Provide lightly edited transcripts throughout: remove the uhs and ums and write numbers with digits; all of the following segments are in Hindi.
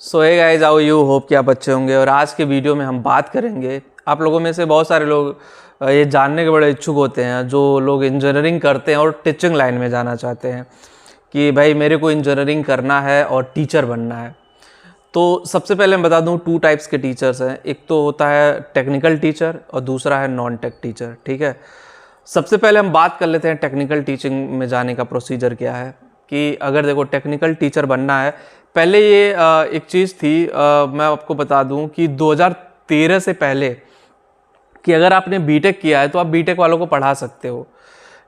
So hey guys, how you hope कि आप अच्छे होंगे। और आज के वीडियो में हम बात करेंगे, आप लोगों में से बहुत सारे लोग ये जानने के बड़े इच्छुक होते हैं, जो लोग इंजीनियरिंग करते हैं और टीचिंग लाइन में जाना चाहते हैं कि भाई मेरे को इंजीनियरिंग करना है और टीचर बनना है। तो सबसे पहले मैं बता दूं, टू टाइप्स के टीचर्स हैं। एक तो होता है टेक्निकल टीचर और दूसरा है नॉन टेक टीचर। ठीक है, सबसे पहले हम बात कर लेते हैं टेक्निकल टीचिंग में जाने का प्रोसीजर क्या है। कि अगर देखो टेक्निकल टीचर बनना है, पहले ये एक चीज़ थी, मैं आपको बता दूं कि 2013 से पहले कि अगर आपने बीटेक किया है तो आप बीटेक वालों को पढ़ा सकते हो।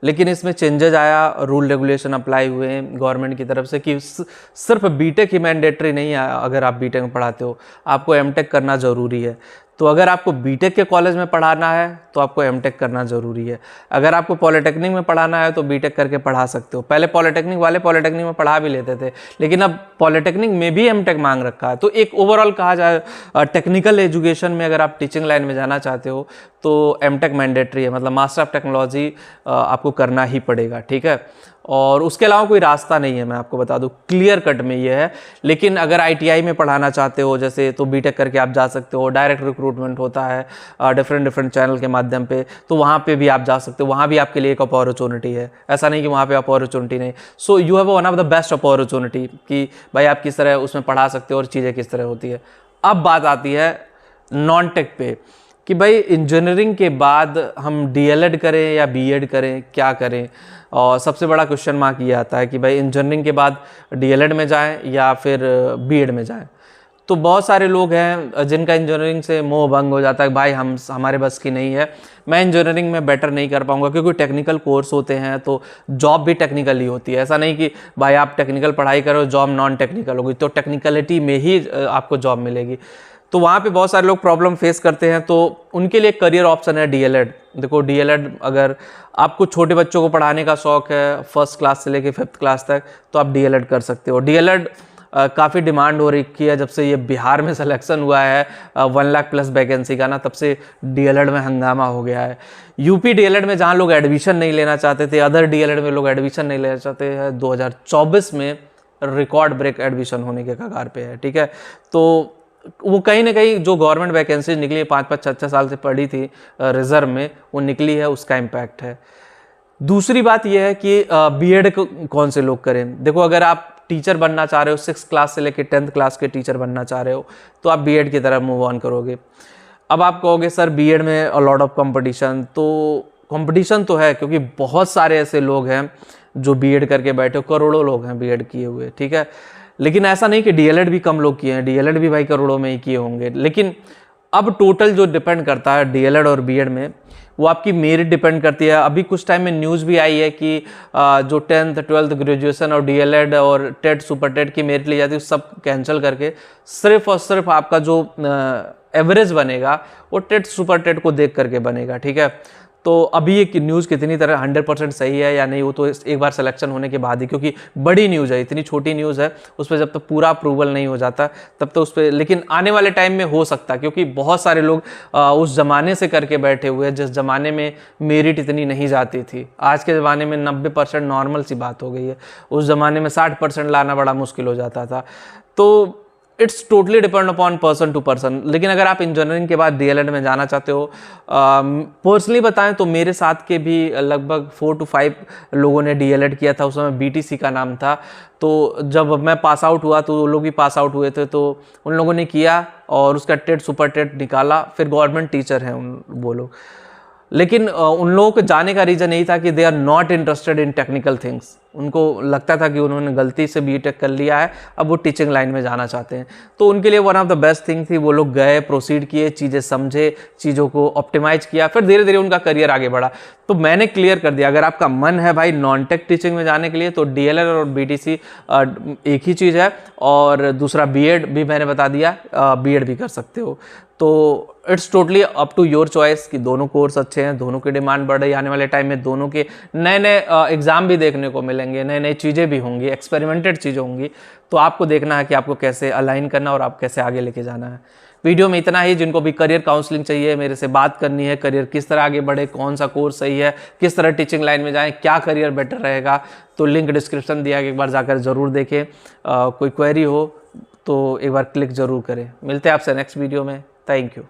लेकिन इसमें चेंजेज आया, रूल रेगुलेशन अप्लाई हुए हैं गवर्नमेंट की तरफ से कि सिर्फ बीटेक ही मैंडेटरी नहीं है। अगर आप बीटेक में पढ़ाते हो, आपको एमटेक करना ज़रूरी है। तो अगर आपको बीटेक के कॉलेज में पढ़ाना है तो आपको एमटेक करना ज़रूरी है। अगर आपको पॉलिटेक्निक में पढ़ाना है तो बीटेक करके पढ़ा सकते हो। पहले पॉलिटेक्निक वाले पॉलिटेक्निक में पढ़ा भी लेते थे, लेकिन अब पॉलिटेक्निक में भी एमटेक मांग रखा है। तो एक ओवरऑल कहा जाए, टेक्निकल एजुकेशन में अगर आप टीचिंग लाइन में जाना चाहते हो तो एमटेक मैंडेटरी है, मतलब मास्टर ऑफ टेक्नोलॉजी आपको करना ही पड़ेगा। ठीक है, और उसके अलावा कोई रास्ता नहीं है, मैं आपको बता दूं, क्लियर कट में ये है। लेकिन अगर आईटीआई में पढ़ाना चाहते हो जैसे, तो बीटेक करके आप जा सकते हो। डायरेक्ट रिक्रूटमेंट होता है डिफरेंट चैनल के माध्यम पे, तो वहाँ पे भी आप जा सकते हो। वहाँ भी आपके लिए एक अपॉर्चुनिटी है, ऐसा नहीं कि वहाँ पे अपॉर्चुनिटी नहीं। So you have one of the best opportunity कि भाई आप किस तरह उसमें पढ़ा सकते हो और चीज़ें किस तरह होती है। अब बात आती है नॉन टेक पे कि भाई इंजीनियरिंग के बाद हम डीएलएड करें या बीएड करें, क्या करें। और सबसे बड़ा क्वेश्चन मार्क ये आता है कि भाई इंजीनियरिंग के बाद डीएलएड में जाएं या फिर बीएड में जाएं। तो बहुत सारे लोग हैं जिनका इंजीनियरिंग से मोह भंग हो जाता है, भाई हमारे बस की नहीं है, मैं इंजीनियरिंग में बेटर नहीं कर पाऊंगा। क्योंकि टेक्निकल कोर्स होते हैं तो जॉब भी टेक्निकल ही होती है। ऐसा नहीं कि भाई आप टेक्निकल पढ़ाई करो, जॉब नॉन टेक्निकल होगी, तो टेक्निकलिटी में ही आपको जॉब मिलेगी। तो वहाँ पे बहुत सारे लोग प्रॉब्लम फेस करते हैं, तो उनके लिए करियर ऑप्शन है डीएलएड। देखो डीएलएड, अगर आपको छोटे बच्चों को पढ़ाने का शौक है, फर्स्ट क्लास से लेके 5th क्लास तक, तो आप डीएलएड कर सकते हो। डीएलएड काफ़ी डिमांड हो रखी है। जब से ये बिहार में सिलेक्शन हुआ है 1 लाख प्लस वैकेंसी का ना, तब से डीएलएड में हंगामा हो गया है। यूपी डीएलएड में जहाँ लोग एडमिशन नहीं लेना चाहते थे, अदर डीएलएड में लोग एडमिशन नहीं लेना चाहते हैं, 2024 में रिकॉर्ड ब्रेक एडमिशन होने के कगार पे है। ठीक है, तो वो कहीं ना कहीं जो गवर्नमेंट वैकेंसी निकली है 5-5, 6-6 साल से पड़ी थी रिजर्व में, वो निकली है, उसका इम्पैक्ट है। दूसरी बात यह है कि बीएड कौन से लोग करें। देखो अगर आप टीचर बनना चाह रहे हो, 6th क्लास से लेकर 10th क्लास के टीचर बनना चाह रहे हो, तो आप बीएड की तरफ मूव ऑन करोगे। अब आप कहोगे सर बीएड में अ लॉट ऑफ कंपटीशन, तो कंपटीशन तो है, क्योंकि बहुत सारे ऐसे लोग हैं जो बीएड करके बैठे हो, करोड़ों लोग हैं बीएड किए हुए। ठीक है, लेकिन ऐसा नहीं कि डीएलएड भी कम लोग किए हैं, डीएलएड भी भाई करोड़ों में ही किए होंगे। लेकिन अब टोटल जो डिपेंड करता है डीएलएड और बीएड में, वो आपकी मेरिट डिपेंड करती है। अभी कुछ टाइम में न्यूज़ भी आई है कि जो 10th 12th ग्रेजुएशन और डीएलएड और टेट सुपर टेट की मेरिट ली जाती है, सब कैंसिल करके सिर्फ और सिर्फ आपका जो एवरेज बनेगा वो टेट सुपर टेट को देख करके बनेगा। ठीक है, तो अभी ये न्यूज़ कितनी तरह 100% सही है या नहीं, वो तो एक बार सिलेक्शन होने के बाद ही, क्योंकि बड़ी न्यूज़ है, इतनी छोटी न्यूज़ है, उस पर जब तक पूरा अप्रूवल नहीं हो जाता तब तो उस पर, लेकिन आने वाले टाइम में हो सकता है। क्योंकि बहुत सारे लोग उस ज़माने से करके बैठे हुए हैं जिस ज़माने में मेरिट इतनी नहीं जाती थी। आज के ज़माने में 90% नॉर्मल सी बात हो गई है, उस ज़माने में 60% लाना बड़ा मुश्किल हो जाता था। तो it's totally depend upon person to person. लेकिन अगर आप इंजीनियरिंग के बाद डीएलएड में जाना चाहते हो, पर्सनली बताएं तो मेरे साथ के भी लगभग 4 to 5 लोगों ने डीएलएड किया था। उस समय बीटीसी का नाम था। तो जब मैं पास आउट हुआ तो वो लोग भी पास आउट हुए थे, तो उन लोगों ने किया और उसका टेट सुपर टेट निकाला, फिर गवर्नमेंट टीचर हैं वो लोग। लेकिन उन लोगों को जाने का रीज़न यही था कि they are not interested in technical things. उनको लगता था कि उन्होंने गलती से बीटेक कर लिया है, अब वो टीचिंग लाइन में जाना चाहते हैं। तो उनके लिए one of the best thing थी, वो लोग गए, प्रोसीड किए, चीज़ें समझे, चीज़ों को ऑप्टिमाइज किया, फिर धीरे धीरे उनका करियर आगे बढ़ा। तो मैंने क्लियर कर दिया, अगर आपका मन है भाई नॉन टेक टीचिंग में जाने के लिए, तो डीएलएड और बीटीसी एक ही चीज़ है। और दूसरा बीएड भी मैंने बता दिया, बीएड भी कर सकते हो। तो it's totally up to your choice कि दोनों कोर्स अच्छे हैं, दोनों की डिमांड बढ़ रही है। आने वाले टाइम में दोनों के नए नए एग्ज़ाम भी देखने को मिलेंगे, नई नई चीज़ें भी होंगी, एक्सपेरिमेंटेड चीज़ें होंगी। तो आपको देखना है कि आपको कैसे अलाइन करना और आप कैसे आगे लेके जाना है। वीडियो में इतना ही। जिनको भी करियर काउंसलिंग चाहिए, मेरे से बात करनी है, करियर किस तरह आगे बढ़े, कौन सा कोर्स सही है, किस तरह टीचिंग लाइन में जाएं, क्या करियर बेटर रहेगा, तो लिंक डिस्क्रिप्शन दिया है, एक बार जाकर ज़रूर देखें। कोई क्वेरी हो तो एक बार क्लिक ज़रूर करें। मिलते हैं आपसे नेक्स्ट वीडियो में। Thank you.